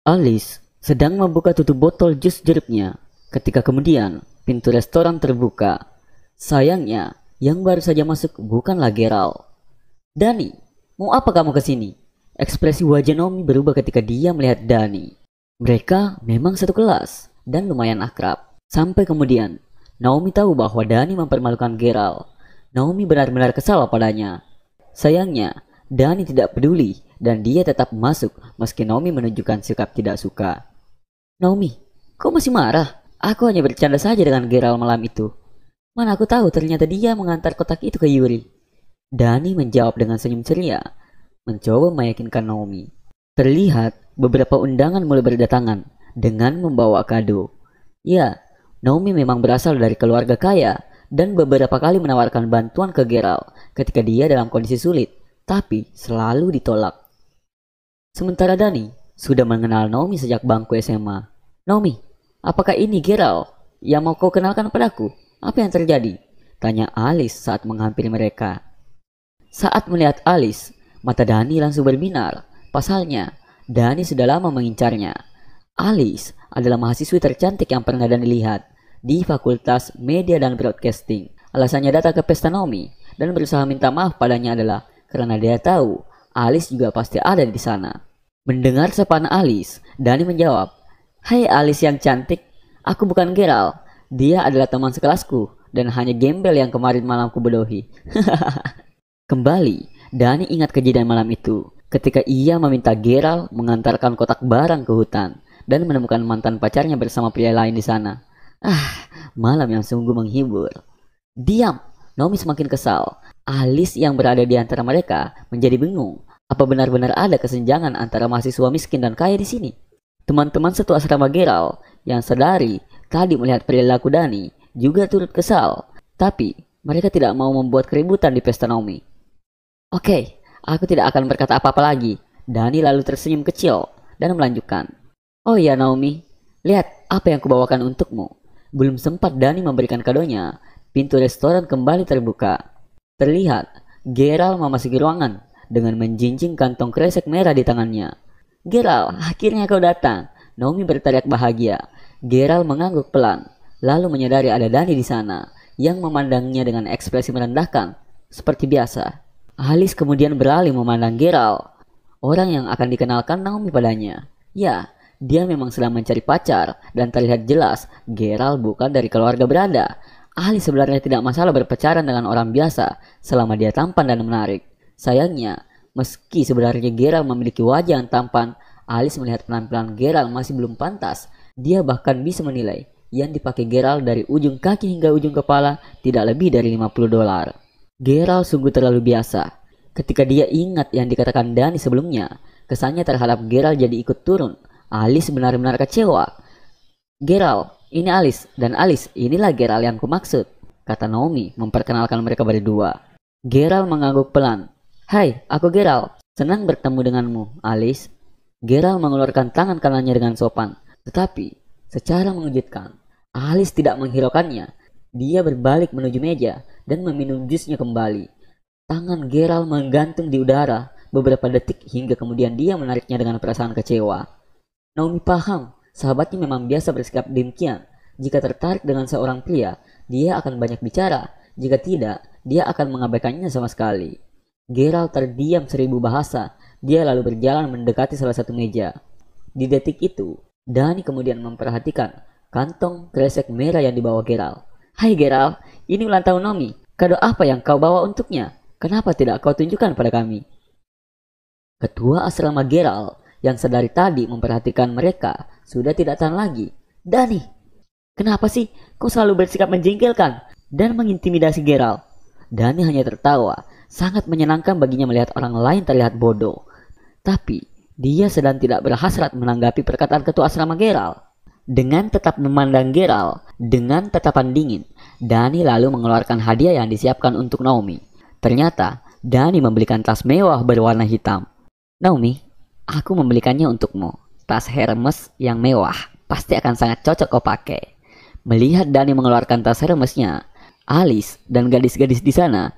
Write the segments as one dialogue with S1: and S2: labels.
S1: Alice sedang membuka tutup botol jus jeruknya ketika kemudian pintu restoran terbuka. Sayangnya, yang baru saja masuk bukanlah Gerald. "Dani, mau apa kamu kesini?" Ekspresi wajah Naomi berubah ketika dia melihat Dani. Mereka memang satu kelas dan lumayan akrab. Sampai kemudian, Naomi tahu bahwa Dani mempermalukan Gerald. Naomi benar-benar kesal padanya. Sayangnya, Dani tidak peduli dan dia tetap masuk meski Naomi menunjukkan sikap tidak suka. "Naomi, kau masih marah? Aku hanya bercanda saja dengan Gerald malam itu. Mana aku tahu ternyata dia mengantar kotak itu ke Yuri." Dani menjawab dengan senyum ceria, mencoba meyakinkan Naomi. Terlihat beberapa undangan mulai berdatangan dengan membawa kado. Ya, Naomi memang berasal dari keluarga kaya dan beberapa kali menawarkan bantuan ke Gerald ketika dia dalam kondisi sulit, tapi selalu ditolak. Sementara Dani sudah mengenal Naomi sejak bangku SMA. "Naomi, apakah ini Gerald yang mau kau kenalkan padaku? Apa yang terjadi?" tanya Alice saat menghampiri mereka. Saat melihat Alice, mata Dani langsung berbinar. Pasalnya, Dani sudah lama mengincarnya. Alice adalah mahasiswi tercantik yang pernah Dani lihat di Fakultas Media dan Broadcasting. Alasannya datang ke pesta Naomi dan berusaha minta maaf padanya adalah karena dia tahu Alice juga pasti ada di sana. Mendengar sapaan Alice, Dani menjawab, "Hai Alice yang cantik, aku bukan Gerald. Dia adalah teman sekelasku dan hanya gembel yang kemarin malam kubodohi." Kembali, Dani ingat kejadian malam itu ketika ia meminta Gerald mengantarkan kotak barang ke hutan dan menemukan mantan pacarnya bersama pria lain di sana. Malam yang sungguh menghibur. "Diam!" Naomi semakin kesal. Alice yang berada di antara mereka menjadi bingung. Apa benar-benar ada kesenjangan antara mahasiswa miskin dan kaya di sini? Teman-teman satu asrama Gerald yang sadari tadi melihat perilaku Dani juga turut kesal. Tapi mereka tidak mau membuat keributan di pesta Naomi. "Oke, aku tidak akan berkata apa-apa lagi." Dani lalu tersenyum kecil dan melanjutkan, "Oh ya Naomi, lihat apa yang kubawakan untukmu." Belum sempat Dani memberikan kadonya, pintu restoran kembali terbuka. Terlihat Gerald memasuki ruangan dengan menjinjing kantong kresek merah di tangannya. "Gerald, akhirnya kau datang!" Naomi berteriak bahagia. Gerald mengangguk pelan, lalu menyadari ada Dani di sana yang memandangnya dengan ekspresi merendahkan seperti biasa. Alice kemudian beralih memandang Gerald, orang yang akan dikenalkan Naomi padanya. Ya, dia memang sedang mencari pacar dan terlihat jelas Gerald bukan dari keluarga berada. Alice sebenarnya tidak masalah berpacaran dengan orang biasa selama dia tampan dan menarik. Sayangnya, meski sebenarnya Gerald memiliki wajah yang tampan, Alice melihat penampilan Gerald masih belum pantas. Dia bahkan bisa menilai yang dipakai Gerald dari ujung kaki hingga ujung kepala tidak lebih dari $50. Gerald sungguh terlalu biasa. Ketika dia ingat yang dikatakan Dani sebelumnya, kesannya terhadap Gerald jadi ikut turun. Alice benar-benar kecewa. "Gerald, ini Alice, dan Alice, inilah Gerald yang kumaksud," kata Naomi memperkenalkan mereka berdua. Gerald mengangguk pelan. "Hai, aku Gerald. Senang bertemu denganmu, Alice." Gerald mengeluarkan tangan kanannya dengan sopan. Tetapi, secara mengejutkan, Alice tidak menghiraukannya. Dia berbalik menuju meja dan meminum jusnya kembali. Tangan Gerald menggantung di udara beberapa detik hingga kemudian dia menariknya dengan perasaan kecewa. Naomi paham, sahabatnya memang biasa bersikap demikian. Jika tertarik dengan seorang pria, dia akan banyak bicara. Jika tidak, dia akan mengabaikannya sama sekali. Gerald terdiam 1000 bahasa. Dia lalu berjalan mendekati salah satu meja. Di detik itu, Dani kemudian memperhatikan kantong kresek merah yang dibawa Gerald. "Hai Gerald, ini ulang tahun Naomi. Kado apa yang kau bawa untuknya? Kenapa tidak kau tunjukkan pada kami?" Ketua asrama Gerald yang sedari tadi memperhatikan mereka sudah tidak tahan lagi. "Dani, kenapa sih kau selalu bersikap menjengkelkan dan mengintimidasi Gerald?" Dani hanya tertawa. Sangat menyenangkan baginya melihat orang lain terlihat bodoh. Tapi dia sedang tidak berhasrat menanggapi perkataan ketua asrama Gerald. Dengan tetap memandang Gerald dengan tatapan dingin, Dani lalu mengeluarkan hadiah yang disiapkan untuk Naomi. Ternyata Dani membelikan tas mewah berwarna hitam. "Naomi, aku membelikannya untukmu. Tas Hermes yang mewah. Pasti akan sangat cocok kau pakai." Melihat Dani mengeluarkan tas Hermesnya, Alice dan gadis-gadis di sana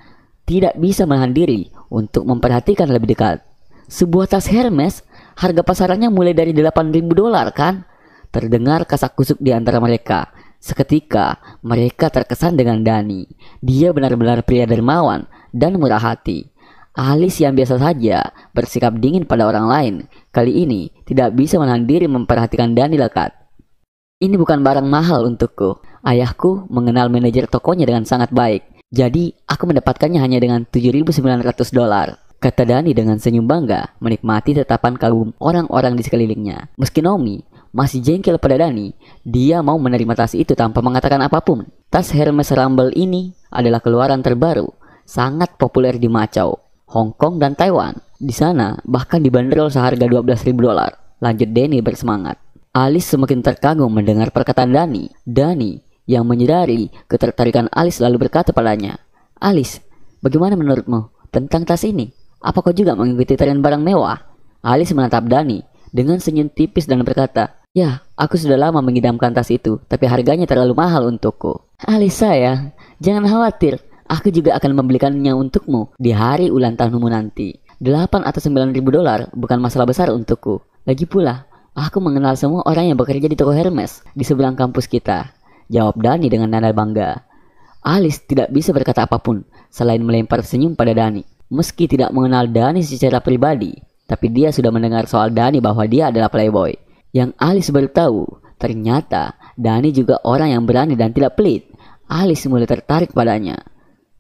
S1: tidak bisa menahan diri untuk memperhatikan lebih dekat. Sebuah tas Hermes Harga pasarannya mulai dari 8.000 dolar kan? Terdengar kasak-kusuk di antara mereka. Seketika mereka terkesan dengan Dani. Dia benar-benar pria dermawan dan murah hati. Alice yang biasa saja bersikap dingin pada orang lain, kali ini tidak bisa menahan diri memperhatikan Dani lekat. Ini bukan barang mahal untukku. Ayahku mengenal manajer tokonya dengan sangat baik. Jadi aku mendapatkannya hanya dengan 7.900 dolar. Kata Dani dengan senyum bangga menikmati tatapan kagum orang-orang di sekelilingnya. Meski Naomi masih jengkel pada Dani, dia mau menerima tas itu tanpa mengatakan apapun. Tas Hermes Rumble ini adalah keluaran terbaru, sangat populer di Macau, Hong Kong dan Taiwan. Di sana bahkan dibanderol seharga 12.000 dolar. Lanjut Dani bersemangat. Alice semakin terkagum mendengar perkataan Dani. Dani yang menyadari ketertarikan Alice lalu berkata padanya, "Alice, bagaimana menurutmu tentang tas ini? Apa kau juga mengikuti tren barang mewah?" Alice menatap Dani dengan senyum tipis dan berkata, "Ya, aku sudah lama mengidamkan tas itu, tapi harganya terlalu mahal untukku." "Alice sayang, jangan khawatir. Aku juga akan membelikannya untukmu di hari ulang tahunmu nanti. 8 atau 9.000 dolar bukan masalah besar untukku. Lagi pula, aku mengenal semua orang yang bekerja di toko Hermes di seberang kampus kita," jawab Dani dengan nada bangga. Alice tidak bisa berkata apapun selain melempar senyum pada Dani. Meski tidak mengenal Dani secara pribadi, tapi dia sudah mendengar soal Dani bahwa dia adalah playboy. Yang Alice baru tahu, ternyata Dani juga orang yang berani dan tidak pelit. Alice mulai tertarik padanya.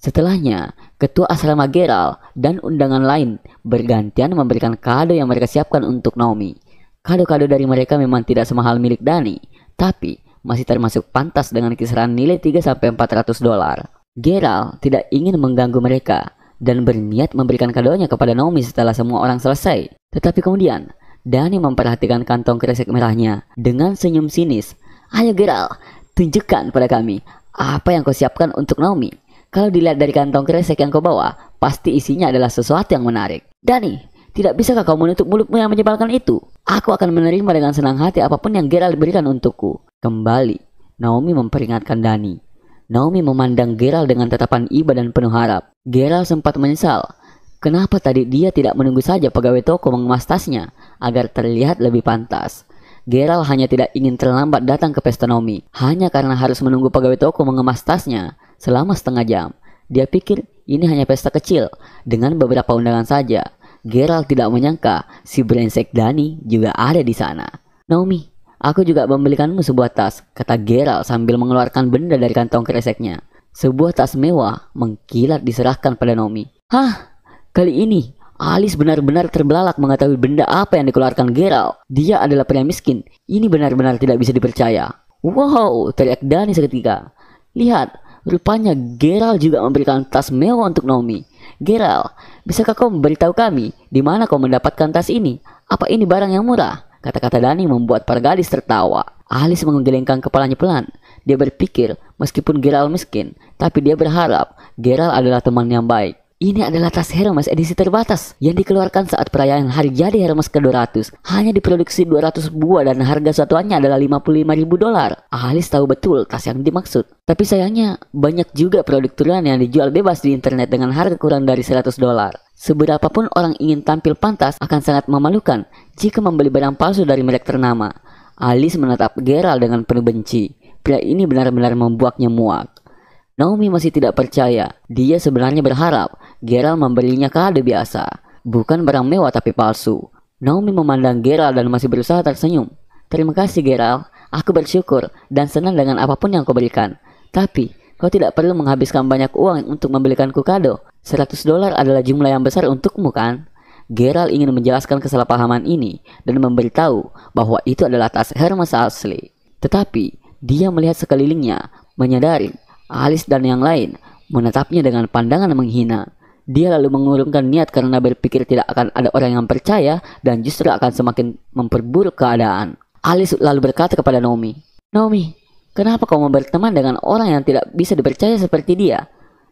S1: Setelahnya, ketua asrama Gerald dan undangan lain bergantian memberikan kado yang mereka siapkan untuk Naomi. Kado-kado dari mereka memang tidak semahal milik Dani, tapi masih termasuk pantas dengan kisaran nilai 3-400 dolar. Gerald tidak ingin mengganggu mereka dan berniat memberikan kadonya kepada Naomi setelah semua orang selesai. Tetapi kemudian, Dani memperhatikan kantong kresek merahnya dengan senyum sinis. "Ayo Gerald, tunjukkan pada kami apa yang kau siapkan untuk Naomi. Kalau dilihat dari kantong kresek yang kau bawa, pasti isinya adalah sesuatu yang menarik." "Dani, tidak bisakah kau menutup mulutmu yang menyebalkan itu? Aku akan menerima dengan senang hati apapun yang Gerald berikan untukku." Kembali, Naomi memperingatkan Dani. Naomi memandang Gerald dengan tatapan iba dan penuh harap. Gerald sempat menyesal. Kenapa tadi dia tidak menunggu saja pegawai toko mengemas tasnya agar terlihat lebih pantas? Gerald hanya tidak ingin terlambat datang ke pesta Naomi, hanya karena harus menunggu pegawai toko mengemas tasnya selama setengah jam. Dia pikir ini hanya pesta kecil dengan beberapa undangan saja. Gerald tidak menyangka si brengsek Dani juga ada di sana. "Naomi, aku juga membelikanmu sebuah tas," kata Gerald sambil mengeluarkan benda dari kantong kreseknya. Sebuah tas mewah mengkilat diserahkan pada Naomi. "Hah? Kali ini Alice benar-benar terbelalak mengetahui benda apa yang dikeluarkan Gerald. Dia adalah pria miskin. Ini benar-benar tidak bisa dipercaya." "Wow!" teriak Dani seketika. "Lihat, rupanya Gerald juga memberikan tas mewah untuk Naomi. Gerald, bisakah kau memberitahu kami di mana kau mendapatkan tas ini? Apa ini barang yang murah?" Kata-kata Dani membuat para gadis tertawa. Alice menggelengkan kepalanya pelan. Dia berpikir meskipun Gerald miskin, tapi dia berharap Gerald adalah teman yang baik. Ini adalah tas Hermes edisi terbatas yang dikeluarkan saat perayaan hari jadi Hermes ke-200. Hanya diproduksi 200 buah dan harga satuannya adalah 55.000 dolar. Alice tahu betul tas yang dimaksud. Tapi sayangnya banyak juga produk turunan yang dijual bebas di internet dengan harga kurang dari 100 dolar. Seberapapun orang ingin tampil pantas akan sangat memalukan jika membeli barang palsu dari merek ternama. Alice menatap Gerald dengan penuh benci. Pria ini benar-benar membuatnya muak. Naomi masih tidak percaya. Dia sebenarnya berharap Gerald memberinya kado biasa, bukan barang mewah tapi palsu. Naomi memandang Gerald dan masih berusaha tersenyum. "Terima kasih Gerald, aku bersyukur dan senang dengan apapun yang kau berikan. Tapi kau tidak perlu menghabiskan banyak uang untuk membelikanku kado. 100 dolar adalah jumlah yang besar untukmu kan?" Gerald ingin menjelaskan kesalahpahaman ini dan memberitahu bahwa itu adalah tas Hermes asli. Tetapi dia melihat sekelilingnya, menyadari Alice dan yang lain menatapnya dengan pandangan menghina. Dia lalu mengurungkan niat karena berpikir tidak akan ada orang yang percaya dan justru akan semakin memperburuk keadaan. Alice lalu berkata kepada Naomi, "Naomi, kenapa kau mau berteman dengan orang yang tidak bisa dipercaya seperti dia?"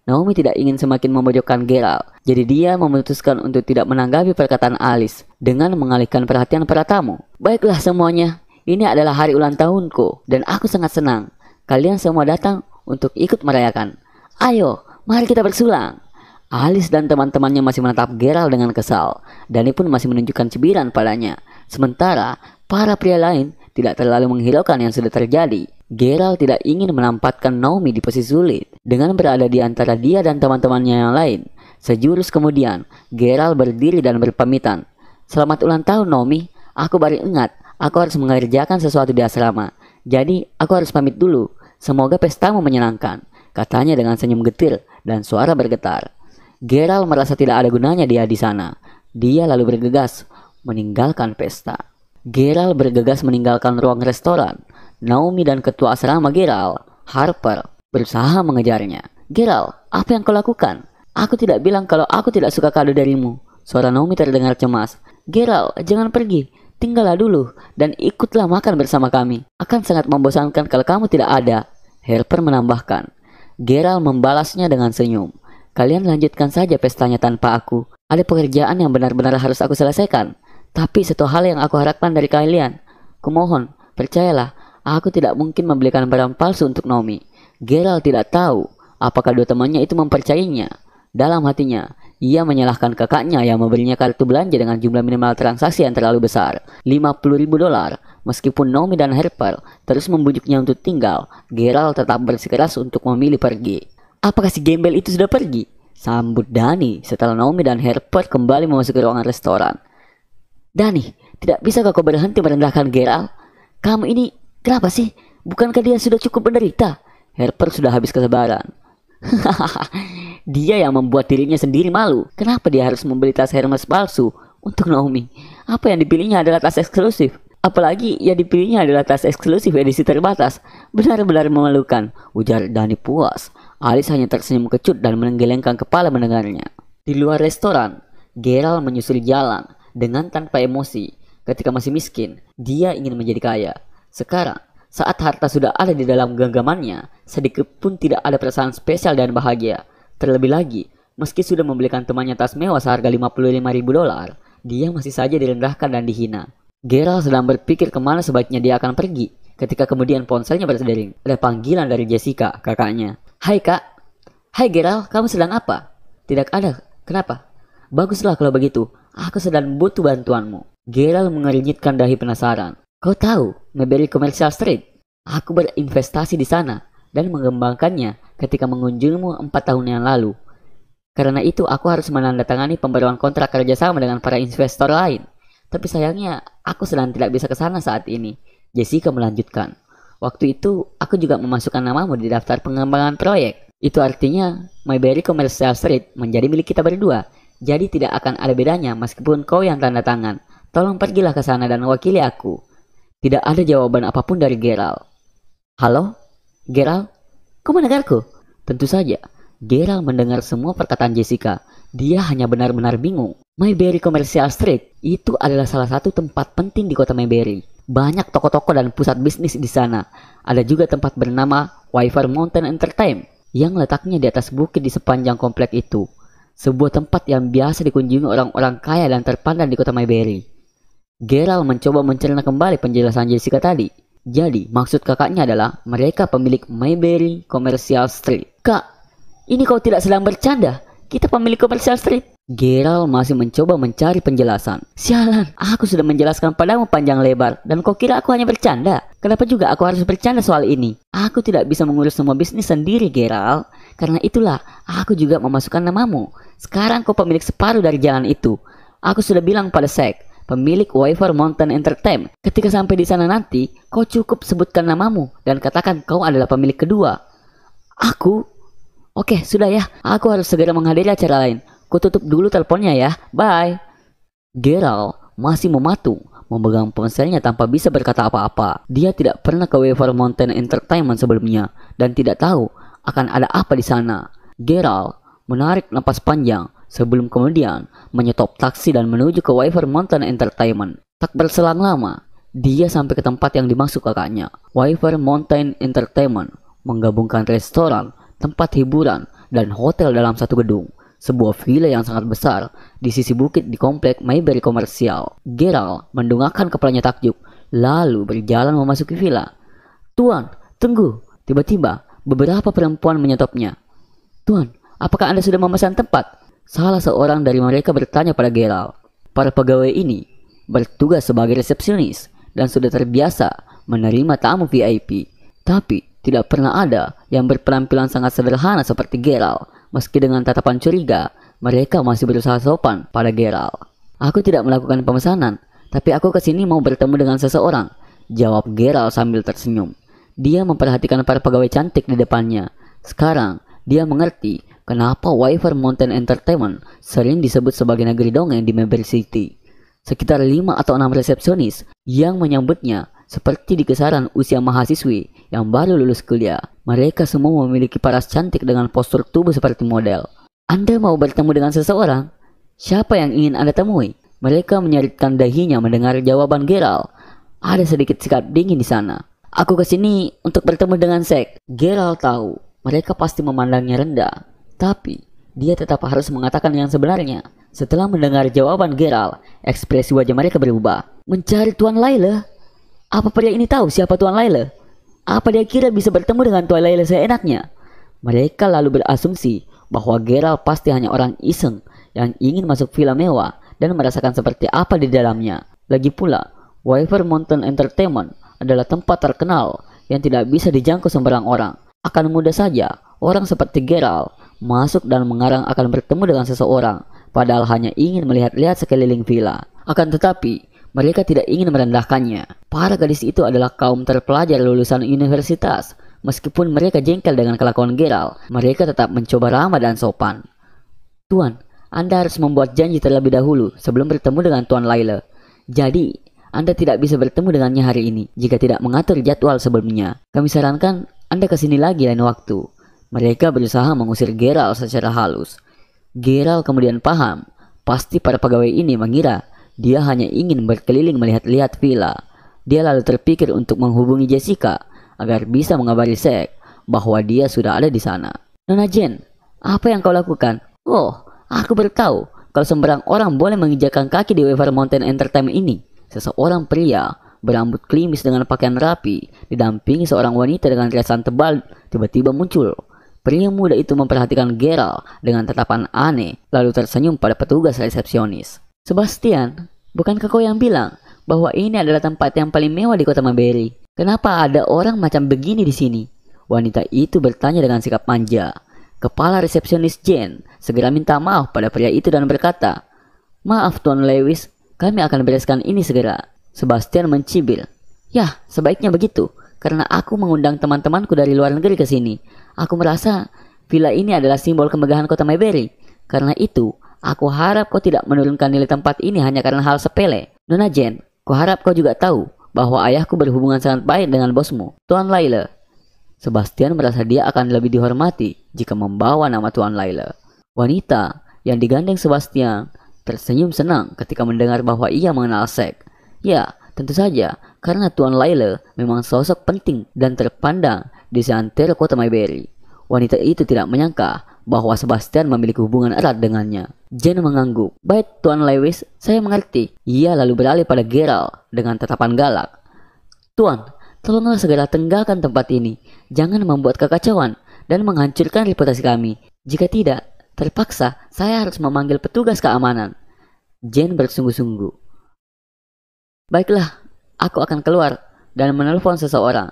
S1: Naomi tidak ingin semakin memojokkan Gerald, jadi dia memutuskan untuk tidak menanggapi perkataan Alice dengan mengalihkan perhatian para tamu. "Baiklah semuanya, ini adalah hari ulang tahunku dan aku sangat senang. Kalian semua datang untuk ikut merayakan. Ayo, mari kita bersulang." Alice dan teman-temannya masih menatap Geralt dengan kesal. Dani pun masih menunjukkan cibiran padanya. Sementara para pria lain tidak terlalu menghiraukan yang sudah terjadi. Geralt tidak ingin menempatkan Naomi di posisi sulit dengan berada di antara dia dan teman-temannya yang lain. Sejurus kemudian, Geralt berdiri dan berpamitan. "Selamat ulang tahun Naomi, aku baru ingat aku harus mengerjakan sesuatu di asrama. Jadi aku harus pamit dulu. Semoga pestamu menyenangkan," katanya dengan senyum getir dan suara bergetar. Geralt merasa tidak ada gunanya dia di sana. Dia lalu bergegas meninggalkan pesta. Geralt bergegas meninggalkan ruang restoran. Naomi dan ketua asrama Geralt, Harper, berusaha mengejarnya. "Geralt, apa yang kau lakukan? Aku tidak bilang kalau aku tidak suka kado darimu." Suara Naomi terdengar cemas. "Geralt, jangan pergi. Tinggallah dulu dan ikutlah makan bersama kami. Akan sangat membosankan kalau kamu tidak ada," Harper menambahkan. Geralt membalasnya dengan senyum. "Kalian lanjutkan saja pestanya tanpa aku. Ada pekerjaan yang benar-benar harus aku selesaikan. Tapi satu hal yang aku harapkan dari kalian. Kumohon, percayalah, aku tidak mungkin membelikan barang palsu untuk Naomi." Geralt tidak tahu apakah dua temannya itu mempercayainya. Dalam hatinya, ia menyalahkan kakaknya yang memberinya kartu belanja dengan jumlah minimal transaksi yang terlalu besar, $50.000. Meskipun Naomi dan Harper terus membujuknya untuk tinggal, Geralt tetap bersikeras untuk memilih pergi. "Apakah si gembel itu sudah pergi?" sambut Dani setelah Naomi dan Harper kembali memasuki ruangan restoran. "Dani, tidak bisa kau berhenti merendahkan Geralt? Kamu ini kenapa sih? Bukankah dia sudah cukup menderita?" Harper sudah habis kesabaran. "Dia yang membuat dirinya sendiri malu. Kenapa dia harus membeli tas Hermes palsu untuk Naomi? Apa yang dipilihnya adalah tas eksklusif. Apalagi yang dipilihnya adalah tas eksklusif edisi terbatas. Benar-benar memalukan," ujar Dani puas. Alice hanya tersenyum kecut dan menggelengkan kepala mendengarnya. Di luar restoran, Geralt menyusuri jalan dengan tanpa emosi. Ketika masih miskin, dia ingin menjadi kaya. Sekarang, saat harta sudah ada di dalam genggamannya, sedikit pun tidak ada perasaan spesial dan bahagia. Terlebih lagi, meski sudah membelikan temannya tas mewah seharga $55.000, dia masih saja direndahkan dan dihina. Geralt sedang berpikir kemana sebaiknya dia akan pergi, ketika kemudian ponselnya berdering. Ada panggilan dari Jessica, kakaknya. "Hai kak." "Hai Geralt, kamu sedang apa?" "Tidak ada. Kenapa?" "Baguslah kalau begitu, aku sedang butuh bantuanmu." Geralt mengernyitkan dahi penasaran. "Kau tahu Mayberry Commercial Street? Aku berinvestasi di sana dan mengembangkannya ketika mengunjungimu 4 tahun yang lalu. Karena itu aku harus menandatangani pembaruan kontrak kerjasama dengan para investor lain. Tapi sayangnya aku sedang tidak bisa ke sana saat ini," Jessica melanjutkan. "Waktu itu aku juga memasukkan namamu di daftar pengembangan proyek. Itu artinya Mayberry Commercial Street menjadi milik kita berdua. Jadi tidak akan ada bedanya meskipun kau yang tanda tangan. Tolong pergilah ke sana dan wakili aku." Tidak ada jawaban apapun dari Geralt. "Halo? Geralt? Kau mendengarku?" Tentu saja, Geralt mendengar semua perkataan Jessica. Dia hanya benar-benar bingung. Mayberry Commercial Street itu adalah salah satu tempat penting di kota Mayberry. Banyak toko-toko dan pusat bisnis di sana. Ada juga tempat bernama Wyvern Mountain Entertainment yang letaknya di atas bukit di sepanjang komplek itu. Sebuah tempat yang biasa dikunjungi orang-orang kaya dan terpandang di kota Mayberry. Geralt mencoba mencerna kembali penjelasan Jessica tadi. Jadi, maksud kakaknya adalah mereka pemilik Mayberry Commercial Street. "Kak, ini kau tidak sedang bercanda? Kita pemilik Commercial Street?" Geralt masih mencoba mencari penjelasan. "Sialan, aku sudah menjelaskan padamu panjang lebar dan kau kira aku hanya bercanda? Kenapa juga aku harus bercanda soal ini? Aku tidak bisa mengurus semua bisnis sendiri, Geralt. Karena itulah aku juga memasukkan namamu. Sekarang kau pemilik separuh dari jalan itu. Aku sudah bilang pada Zack, pemilik Wyvern Mountain Entertainment. Ketika sampai di sana nanti, kau cukup sebutkan namamu dan katakan kau adalah pemilik kedua." "Aku? Oke, sudah ya. Aku harus segera menghadiri acara lain. Ku tutup dulu teleponnya ya. Bye." Geralt masih mematung, memegang ponselnya tanpa bisa berkata apa-apa. Dia tidak pernah ke Wyvern Mountain Entertainment sebelumnya dan tidak tahu akan ada apa di sana. Geralt menarik napas panjang sebelum kemudian menyetop taksi dan menuju ke Wyvern Mountain Entertainment. Tak berselang lama, dia sampai ke tempat yang dimaksud kakaknya. Wyvern Mountain Entertainment menggabungkan restoran, tempat hiburan, dan hotel dalam satu gedung. Sebuah villa yang sangat besar di sisi bukit di komplek Mayberry Komersial. Geralt mendongakkan kepalanya takjub, lalu berjalan memasuki villa. "Tuan, tunggu!" Tiba-tiba, beberapa perempuan menyetopnya. "Tuan, apakah Anda sudah memesan tempat?" Salah seorang dari mereka bertanya pada Geralt. Para pegawai ini bertugas sebagai resepsionis dan sudah terbiasa menerima tamu VIP. Tapi tidak pernah ada yang berpenampilan sangat sederhana seperti Geralt. Meski dengan tatapan curiga, mereka masih berusaha sopan pada Geralt. Aku tidak melakukan pemesanan, tapi aku kesini mau bertemu dengan seseorang, jawab Geralt sambil tersenyum. Dia memperhatikan para pegawai cantik di depannya. Sekarang, dia mengerti kenapa Wyvern Mountain Entertainment sering disebut sebagai negeri dongeng di Mabel City. Sekitar 5 atau 6 resepsionis yang menyambutnya seperti di kisaran usia mahasiswi yang baru lulus kuliah. Mereka semua memiliki paras cantik dengan postur tubuh seperti model. Anda mau bertemu dengan seseorang? Siapa yang ingin Anda temui? Mereka menyeritkan dahinya mendengar jawaban Geralt. Ada sedikit sikap dingin di sana. Aku kesini untuk bertemu dengan Zack. Geralt tahu mereka pasti memandangnya rendah, tapi dia tetap harus mengatakan yang sebenarnya. Setelah mendengar jawaban Geralt, ekspresi wajah mereka berubah. Mencari Tuan Laila? Apa pria ini tahu siapa Tuan Laila? Apa dia kira bisa bertemu dengan Tuan Laila seenaknya? Mereka lalu berasumsi bahwa Geralt pasti hanya orang iseng yang ingin masuk villa mewah dan merasakan seperti apa di dalamnya. Lagi pula, Wyvern Mountain Entertainment adalah tempat terkenal yang tidak bisa dijangkau sembarang orang. Akan mudah saja orang seperti Geralt masuk dan mengarang akan bertemu dengan seseorang, padahal hanya ingin melihat-lihat sekeliling villa. Akan tetapi, mereka tidak ingin merendahkannya. Para gadis itu adalah kaum terpelajar lulusan universitas. Meskipun mereka jengkel dengan kelakuan Geralt, mereka tetap mencoba ramah dan sopan. Tuan, Anda harus membuat janji terlebih dahulu sebelum bertemu dengan Tuan Laila. Jadi, Anda tidak bisa bertemu dengannya hari ini jika tidak mengatur jadwal sebelumnya. Kami sarankan Anda kesini lagi lain waktu. Mereka berusaha mengusir Geralt secara halus. Geralt kemudian paham, pasti para pegawai ini mengira dia hanya ingin berkeliling melihat-lihat villa. Dia lalu terpikir untuk menghubungi Jessica agar bisa mengabari Zack bahwa dia sudah ada di sana. Nona Jane, apa yang kau lakukan? Oh, aku baru tahu kalau sembarang orang boleh menginjakkan kaki di Wyvern Mountain Entertainment ini. Seseorang pria berambut klimis dengan pakaian rapi didampingi seorang wanita dengan riasan tebal tiba-tiba muncul. Pria muda itu memperhatikan Geralt dengan tatapan aneh lalu tersenyum pada petugas resepsionis. Sebastian, bukankah kau yang bilang bahwa ini adalah tempat yang paling mewah di kota Maberi? Kenapa ada orang macam begini di sini? Wanita itu bertanya dengan sikap manja. Kepala resepsionis Jane segera minta maaf pada pria itu dan berkata, "Maaf Tuan Lewis, kami akan bereskan ini segera." Sebastian mencibir, "Yah, sebaiknya begitu, karena aku mengundang teman-temanku dari luar negeri ke sini. Aku merasa villa ini adalah simbol kemegahan kota Mayberry. Karena itu, aku harap kau tidak menurunkan nilai tempat ini hanya karena hal sepele. Nona Jane, kuharap kau juga tahu bahwa ayahku berhubungan sangat baik dengan bosmu, Tuan Laila." Sebastian merasa dia akan lebih dihormati jika membawa nama Tuan Laila. Wanita yang digandeng Sebastian tersenyum senang ketika mendengar bahwa ia mengenal Zack. Ya, tentu saja, karena Tuan Laila memang sosok penting dan terpandang di seantero kota Mayberry. Wanita itu tidak menyangka bahwa Sebastian memiliki hubungan erat dengannya. Jane mengangguk. "Baik Tuan Lewis, saya mengerti." Ia lalu beralih pada Geralt dengan tatapan galak. "Tuan, tolonglah segera tinggalkan tempat ini. Jangan membuat kekacauan dan menghancurkan reputasi kami. Jika tidak, terpaksa saya harus memanggil petugas keamanan." Jane bersungguh-sungguh. "Baiklah, aku akan keluar dan menelpon seseorang."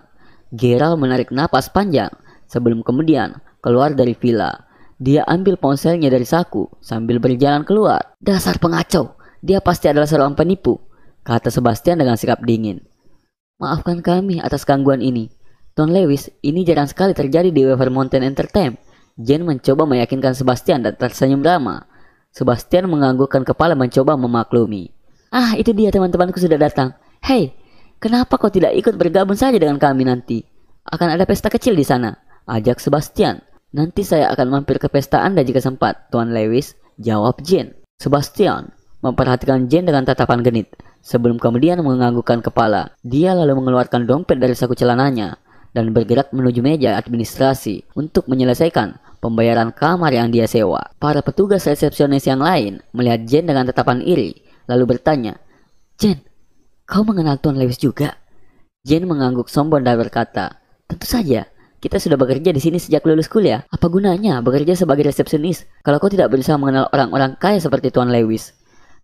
S1: Geralt menarik napas panjang sebelum kemudian keluar dari villa. Dia ambil ponselnya dari saku sambil berjalan keluar. "Dasar pengacau, dia pasti adalah seorang penipu," kata Sebastian dengan sikap dingin. "Maafkan kami atas gangguan ini. Tuan Lewis, ini jarang sekali terjadi di Wyvern Mountain Entertainment." Jane mencoba meyakinkan Sebastian dan tersenyum ramah. Sebastian menganggukkan kepala mencoba memaklumi. "Ah, itu dia teman-temanku sudah datang. Hei, kenapa kau tidak ikut bergabung saja dengan kami nanti? Akan ada pesta kecil di sana," ajak Sebastian. "Nanti saya akan mampir ke pesta Anda jika sempat, Tuan Lewis," jawab Jane. Sebastian memperhatikan Jane dengan tatapan genit, sebelum kemudian menganggukkan kepala. Dia lalu mengeluarkan dompet dari saku celananya dan bergerak menuju meja administrasi untuk menyelesaikan pembayaran kamar yang dia sewa. Para petugas resepsionis yang lain melihat Jane dengan tatapan iri, lalu bertanya, "Jane, kau mengenal Tuan Lewis juga?" Jane mengangguk sombong dan berkata, "Tentu saja, Kita sudah bekerja di sini sejak lulus kuliah. Apa gunanya bekerja sebagai resepsionis kalau kau tidak berusaha mengenal orang-orang kaya seperti Tuan Lewis?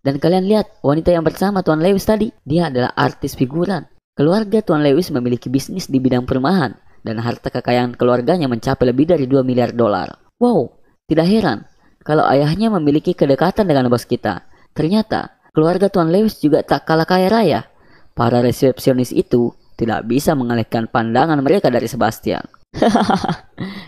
S1: Dan kalian lihat wanita yang bersama Tuan Lewis tadi, dia adalah artis figuran. Keluarga Tuan Lewis memiliki bisnis di bidang perumahan dan harta kekayaan keluarganya mencapai lebih dari 2 miliar dolar. Wow, tidak heran kalau ayahnya memiliki kedekatan dengan bos kita. Ternyata keluarga Tuan Lewis juga tak kalah kaya raya. Para resepsionis itu tidak bisa mengalihkan pandangan mereka dari Sebastian.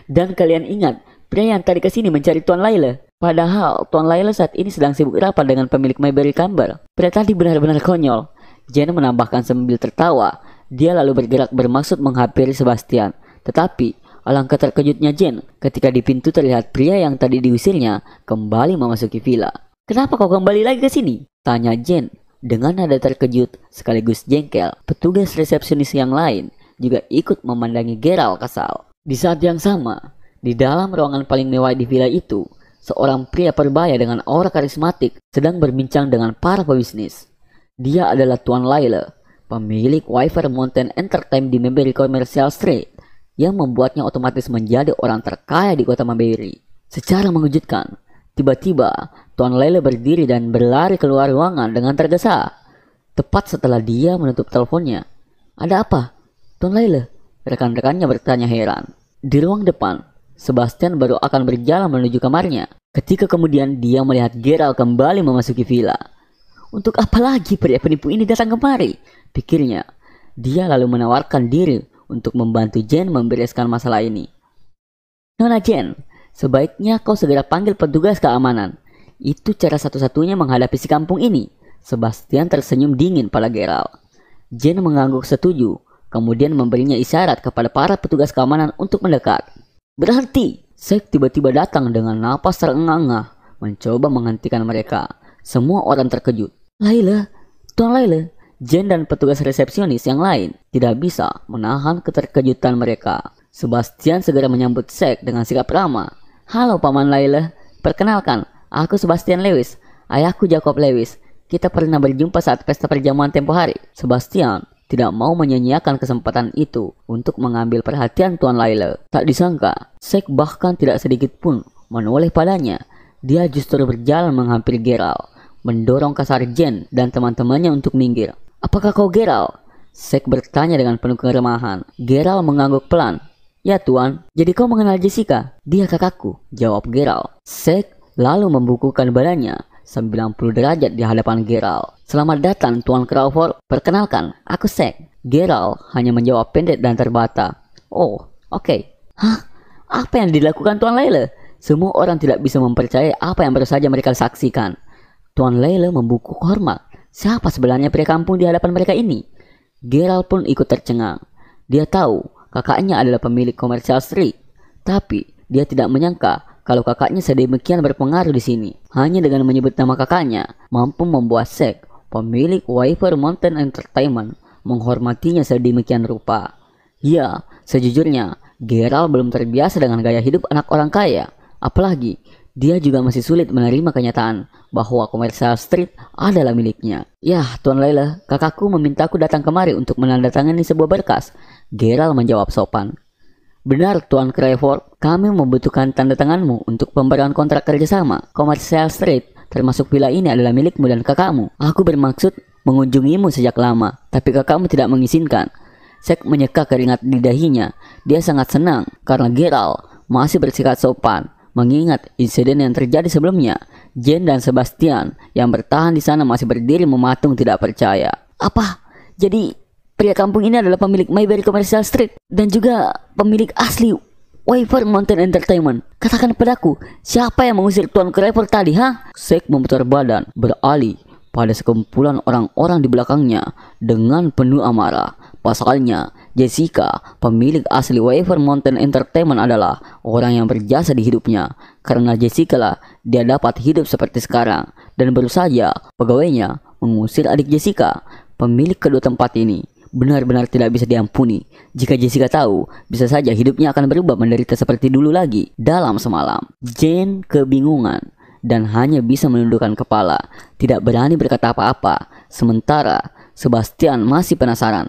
S1: Dan kalian ingat, pria yang tadi kesini mencari Tuan Laila. Padahal Tuan Laila saat ini sedang sibuk rapat dengan pemilik Mayberry Camber. Pria tadi benar-benar konyol. Jen menambahkan sambil tertawa. Dia lalu bergerak bermaksud menghampiri Sebastian. Tetapi alangkah terkejutnya Jen ketika di pintu terlihat pria yang tadi diusirnya kembali memasuki villa. "Kenapa kau kembali lagi ke sini?" tanya Jen dengan nada terkejut sekaligus jengkel. Petugas resepsionis yang lain juga ikut memandangi Gerald kesal. Di saat yang sama, di dalam ruangan paling mewah di villa itu, seorang pria berbaya dengan aura karismatik sedang berbincang dengan para pebisnis. Dia adalah Tuan Laila, pemilik Wyvern Mountain Entertainment di Mayberry Commercial Street, yang membuatnya otomatis menjadi orang terkaya di kota Mayberry. Secara mengejutkan, tiba-tiba Tuan Laila berdiri dan berlari keluar ruangan dengan tergesa. Tepat setelah dia menutup teleponnya. "Ada apa, Tuan Laila?" rekan-rekannya bertanya heran. Di ruang depan, Sebastian baru akan berjalan menuju kamarnya ketika kemudian dia melihat Gerald kembali memasuki villa. "Untuk apa lagi pria penipu ini datang kemari?" pikirnya. Dia lalu menawarkan diri untuk membantu Jen membereskan masalah ini. "Nona Jen, sebaiknya kau segera panggil petugas keamanan. Itu cara satu-satunya menghadapi si kampung ini." Sebastian tersenyum dingin pada Gerald. Jen mengangguk setuju, kemudian memberinya isyarat kepada para petugas keamanan untuk mendekat. "Berhenti!" Sek tiba-tiba datang dengan napas terengah-engah, mencoba menghentikan mereka. Semua orang terkejut. "Laila, Tuan Laila." Jen dan petugas resepsionis yang lain tidak bisa menahan keterkejutan mereka. Sebastian segera menyambut Sek dengan sikap ramah. "Halo Paman Laila, perkenalkan, aku Sebastian Lewis, ayahku Jacob Lewis. Kita pernah berjumpa saat pesta perjamuan tempo hari." Sebastian tidak mau menyia-nyiakan kesempatan itu untuk mengambil perhatian Tuan Laila. Tak disangka, Sek bahkan tidak sedikit pun menoleh padanya. Dia justru berjalan menghampiri Gerald, mendorong kasar Jen dan teman-temannya untuk minggir. "Apakah kau Gerald?" Sek bertanya dengan penuh keremahan. Gerald mengangguk pelan. "Ya Tuan, jadi kau mengenal Jessica?" "Dia kakakku," jawab Gerald. Sek lalu membukukan badannya 90 derajat di hadapan Gerald. "Selamat datang Tuan Crawford, perkenalkan, aku Sek." Gerald hanya menjawab pendek dan terbata. "Oh, oke." "Hah? Apa yang dilakukan Tuan Laila?" Semua orang tidak bisa mempercayai apa yang baru saja mereka saksikan. Tuan Laila membungkuk hormat. Siapa sebenarnya pria kampung di hadapan mereka ini? Gerald pun ikut tercengang. Dia tahu kakaknya adalah pemilik Commercial Street, tapi dia tidak menyangka kalau kakaknya sedemikian berpengaruh di sini. Hanya dengan menyebut nama kakaknya, mampu membuat Sek, pemilik Wyvern Mountain Entertainment, menghormatinya sedemikian rupa. Ya, sejujurnya, Gerald belum terbiasa dengan gaya hidup anak orang kaya. Apalagi, dia juga masih sulit menerima kenyataan bahwa Commercial Street adalah miliknya. "Yah, Tuan Laila, kakakku memintaku datang kemari untuk menandatangani sebuah berkas." Gerald menjawab sopan. "Benar Tuan Crawford, kami membutuhkan tanda tanganmu untuk pemberian kontrak kerjasama. Commercial Street, termasuk villa ini adalah milikmu dan kakakmu. Aku bermaksud mengunjungimu sejak lama, tapi kakakmu tidak mengizinkan." Sek menyeka keringat di dahinya. Dia sangat senang karena Gerald masih bersikap sopan. Mengingat insiden yang terjadi sebelumnya, Jen dan Sebastian yang bertahan di sana masih berdiri mematung tidak percaya. "Apa? Jadi pria kampung ini adalah pemilik Mayberry Commercial Street dan juga pemilik asli Wyvern Mountain Entertainment. Katakan padaku, siapa yang mengusir Tuan Crawford tadi, ha?" Sek memutar badan, beralih pada sekumpulan orang-orang di belakangnya dengan penuh amarah. Pasalnya, Jessica, pemilik asli Wyvern Mountain Entertainment adalah orang yang berjasa di hidupnya. Karena Jessica lah dia dapat hidup seperti sekarang. Dan baru saja pegawainya mengusir adik Jessica, pemilik kedua tempat ini. Benar-benar tidak bisa diampuni. Jika Jessica tahu, bisa saja hidupnya akan berubah menderita seperti dulu lagi dalam semalam. Jane kebingungan dan hanya bisa menundukkan kepala, tidak berani berkata apa-apa. Sementara Sebastian masih penasaran.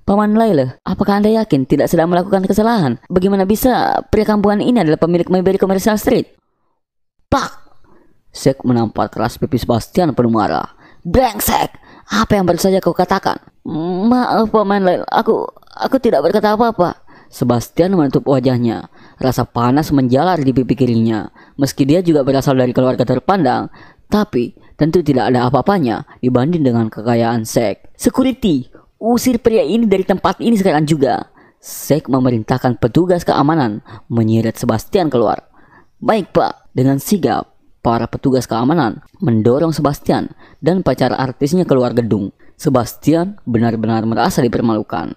S1: Paman Laila, apakah Anda yakin tidak sedang melakukan kesalahan? Bagaimana bisa pria kampungan ini adalah pemilik Mayberry Commercial Street? Pak! Zack menampar keras pipi Sebastian penuh marah. Brengsek! Apa yang baru saja kau katakan? Maaf Paman Laila, aku tidak berkata apa-apa. Sebastian menutup wajahnya. Rasa panas menjalar di pipi kirinya. Meski dia juga berasal dari keluarga terpandang, tapi tentu tidak ada apa-apanya dibanding dengan kekayaan Zack. Security! Usir pria ini dari tempat ini sekarang juga. Zack memerintahkan petugas keamanan menyeret Sebastian keluar. Baik Pak. Dengan sigap, para petugas keamanan mendorong Sebastian dan pacar artisnya keluar gedung. Sebastian benar-benar merasa dipermalukan.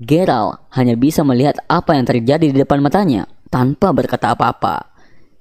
S1: Geralt hanya bisa melihat apa yang terjadi di depan matanya tanpa berkata apa-apa.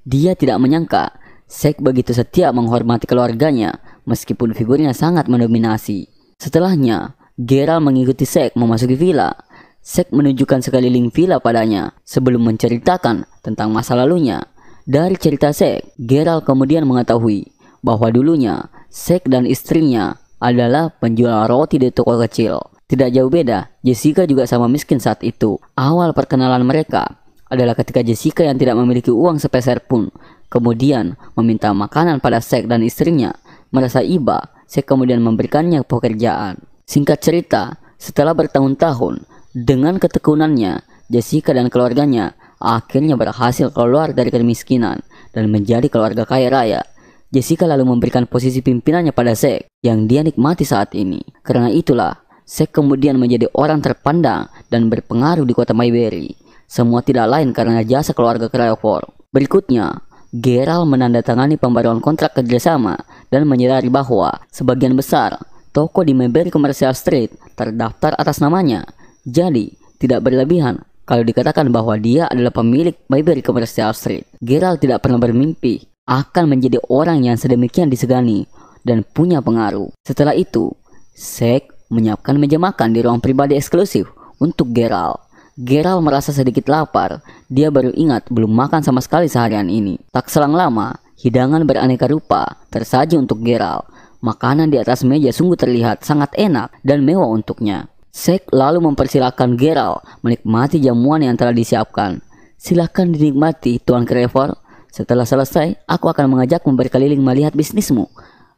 S1: Dia tidak menyangka Zack begitu setia menghormati keluarganya meskipun figurnya sangat mendominasi. Setelahnya, Geralt mengikuti Zack memasuki villa. Zack menunjukkan sekeliling villa padanya sebelum menceritakan tentang masa lalunya. Dari cerita Zack, Geralt kemudian mengetahui bahwa dulunya Zack dan istrinya adalah penjual roti di toko kecil. Tidak jauh beda, Jessica juga sama miskin saat itu. Awal perkenalan mereka adalah ketika Jessica yang tidak memiliki uang sepeser pun kemudian meminta makanan pada Zack dan istrinya. Merasa iba, Zack kemudian memberikannya pekerjaan. Singkat cerita, setelah bertahun-tahun, dengan ketekunannya, Jessica dan keluarganya akhirnya berhasil keluar dari kemiskinan dan menjadi keluarga kaya raya. Jessica lalu memberikan posisi pimpinannya pada Zack yang dia nikmati saat ini. Karena itulah, Zack kemudian menjadi orang terpandang dan berpengaruh di kota Mayberry. Semua tidak lain karena jasa keluarga Crawford. Berikutnya, Geralt menandatangani pembaruan kontrak kerjasama dan menyadari bahwa sebagian besar toko di Mayberry Commercial Street terdaftar atas namanya. Jadi, tidak berlebihan kalau dikatakan bahwa dia adalah pemilik Mayberry Commercial Street. Geralt tidak pernah bermimpi akan menjadi orang yang sedemikian disegani dan punya pengaruh. Setelah itu, Zack menyiapkan meja makan di ruang pribadi eksklusif untuk Geralt. Geralt merasa sedikit lapar. Dia baru ingat belum makan sama sekali seharian ini. Tak selang lama, hidangan beraneka rupa tersaji untuk Geralt. Makanan di atas meja sungguh terlihat sangat enak dan mewah untuknya. Zack lalu mempersilahkan Geralt menikmati jamuan yang telah disiapkan. Silakan dinikmati, Tuan Crawford. Setelah selesai, aku akan mengajakmu berkeliling melihat bisnismu.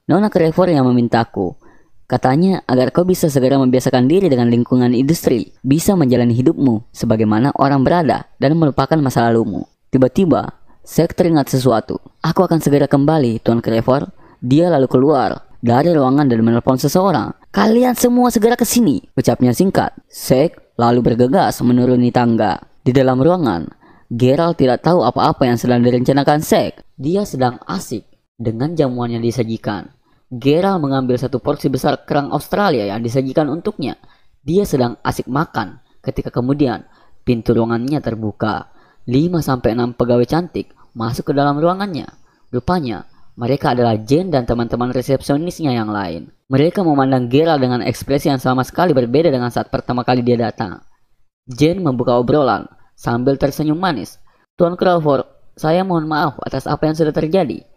S1: Nona Crawford yang memintaku. Katanya agar kau bisa segera membiasakan diri dengan lingkungan industri, bisa menjalani hidupmu sebagaimana orang berada dan melupakan masa lalumu. Tiba-tiba, Zack teringat sesuatu. Aku akan segera kembali, Tuan Crawford. Dia lalu keluar dari ruangan dan menelpon seseorang. Kalian semua segera ke sini, ucapnya singkat. Zack lalu bergegas menuruni tangga. Di dalam ruangan, Geralt tidak tahu apa-apa yang sedang direncanakan Zack. Dia sedang asik dengan jamuan yang disajikan. Geralt mengambil satu porsi besar kerang Australia yang disajikan untuknya. Dia sedang asik makan ketika kemudian pintu ruangannya terbuka. 5-6 pegawai cantik masuk ke dalam ruangannya. Rupanya mereka adalah Jane dan teman-teman resepsionisnya yang lain. Mereka memandang Geralt dengan ekspresi yang sama sekali berbeda dengan saat pertama kali dia datang. Jane membuka obrolan sambil tersenyum manis. Tuan Crawford, saya mohon maaf atas apa yang sudah terjadi.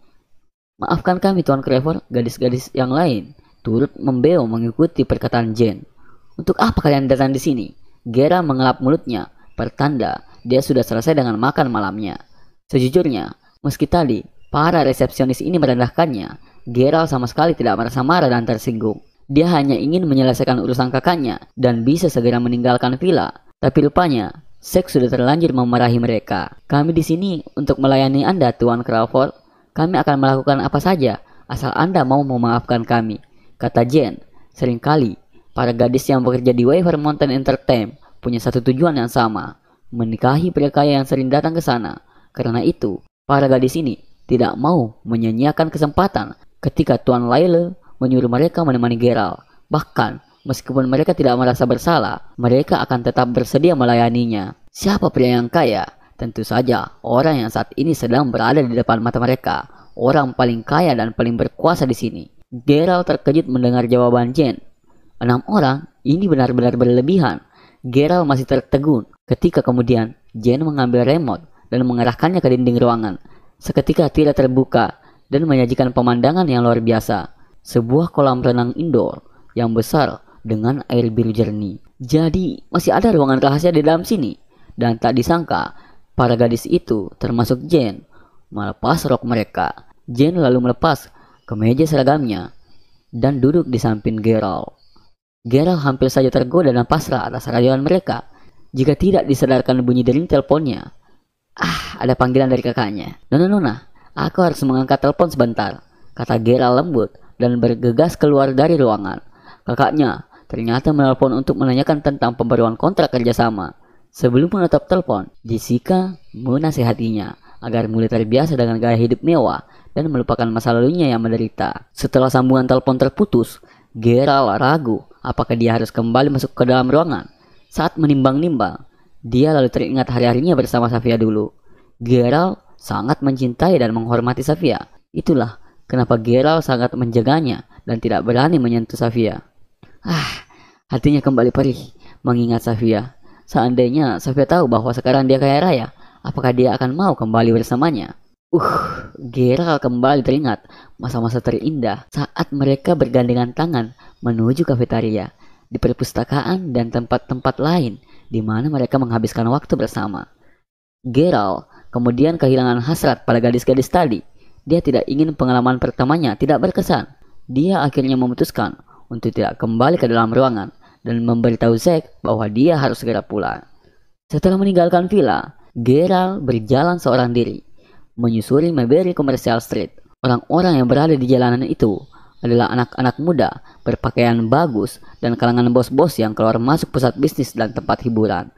S1: Maafkan kami Tuan Crawford, gadis-gadis yang lain turut membeo mengikuti perkataan Jane. Untuk apa kalian datang di sini? Geralt mengelap mulutnya, pertanda dia sudah selesai dengan makan malamnya. Sejujurnya, meski tadi para resepsionis ini merendahkannya, Geralt sama sekali tidak merasa marah dan tersinggung. Dia hanya ingin menyelesaikan urusan kakaknya dan bisa segera meninggalkan villa. Tapi rupanya, Zack sudah terlanjur memarahi mereka. Kami di sini untuk melayani Anda, Tuan Crawford. Kami akan melakukan apa saja, asal Anda mau memaafkan kami, kata Jane. Seringkali, para gadis yang bekerja di Wyvern Mountain Entertainment punya satu tujuan yang sama, menikahi pria kaya yang sering datang ke sana. Karena itu, para gadis ini tidak mau menyia-nyiakan kesempatan ketika Tuan Laila menyuruh mereka menemani Geralt. Bahkan, meskipun mereka tidak merasa bersalah, mereka akan tetap bersedia melayaninya. Siapa pria yang kaya? Tentu saja, orang yang saat ini sedang berada di depan mata mereka. Orang paling kaya dan paling berkuasa di sini. Geralt terkejut mendengar jawaban Jane. 6 orang? Ini benar-benar berlebihan. Geralt masih tertegun ketika kemudian Jane mengambil remote dan mengarahkannya ke dinding ruangan. Seketika tidak terbuka dan menyajikan pemandangan yang luar biasa. Sebuah kolam renang indoor yang besar dengan air biru jernih. Jadi masih ada ruangan rahasia di dalam sini. Dan tak disangka, para gadis itu termasuk Jane melepas rok mereka. Jane lalu melepas kemeja seragamnya dan duduk di samping Geralt. Geralt hampir saja tergoda dan pasrah atas rayuan mereka. Jika tidak disadarkan bunyi dering teleponnya. Ada panggilan dari kakaknya. Nona, aku harus mengangkat telepon sebentar, kata Geralt lembut dan bergegas keluar dari ruangan. Kakaknya ternyata menelpon untuk menanyakan tentang pembaruan kontrak kerjasama. Sebelum menutup telepon, Jessica menasihatinya agar mulai terbiasa dengan gaya hidup mewah dan melupakan masa lalunya yang menderita. Setelah sambungan telepon terputus, Geralt ragu apakah dia harus kembali masuk ke dalam ruangan. Saat menimbang-nimbang, dia lalu teringat hari-harinya bersama Sofia dulu. Geralt sangat mencintai dan menghormati Sofia. Itulah kenapa Geralt sangat menjaganya dan tidak berani menyentuh Sofia. Hatinya kembali perih mengingat Sofia. Seandainya Sofia tahu bahwa sekarang dia kaya raya, apakah dia akan mau kembali bersamanya? Geralt kembali teringat masa-masa terindah saat mereka bergandengan tangan menuju kafetaria, di perpustakaan dan tempat-tempat lain di mana mereka menghabiskan waktu bersama. Geralt kemudian kehilangan hasrat pada gadis-gadis tadi. Dia tidak ingin pengalaman pertamanya tidak berkesan. Dia akhirnya memutuskan untuk tidak kembali ke dalam ruangan dan memberitahu Zack bahwa dia harus segera pulang. Setelah meninggalkan villa, Geralt berjalan seorang diri, menyusuri Mayberry Commercial Street. Orang-orang yang berada di jalanan itu adalah anak-anak muda berpakaian bagus dan kalangan bos-bos yang keluar masuk pusat bisnis dan tempat hiburan.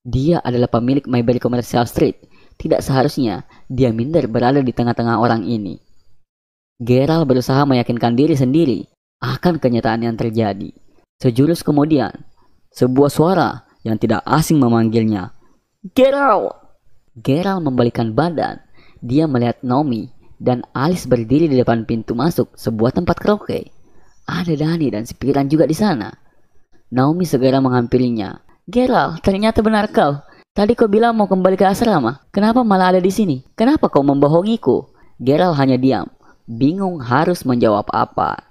S1: Dia adalah pemilik Mayberry Commercial Street. Tidak seharusnya dia minder berada di tengah-tengah orang ini. Geralt berusaha meyakinkan diri sendiri akan kenyataan yang terjadi. Sejurus kemudian, sebuah suara yang tidak asing memanggilnya. Geralt! Geralt membalikkan badan. Dia melihat Naomi dan Alice berdiri di depan pintu masuk sebuah tempat karaoke. Ada Dani dan si Piran juga di sana. Naomi segera menghampirinya. Geralt, ternyata benar kau. Tadi kau bilang mau kembali ke asrama. Kenapa malah ada di sini? Kenapa kau membohongiku? Geralt hanya diam, bingung harus menjawab apa.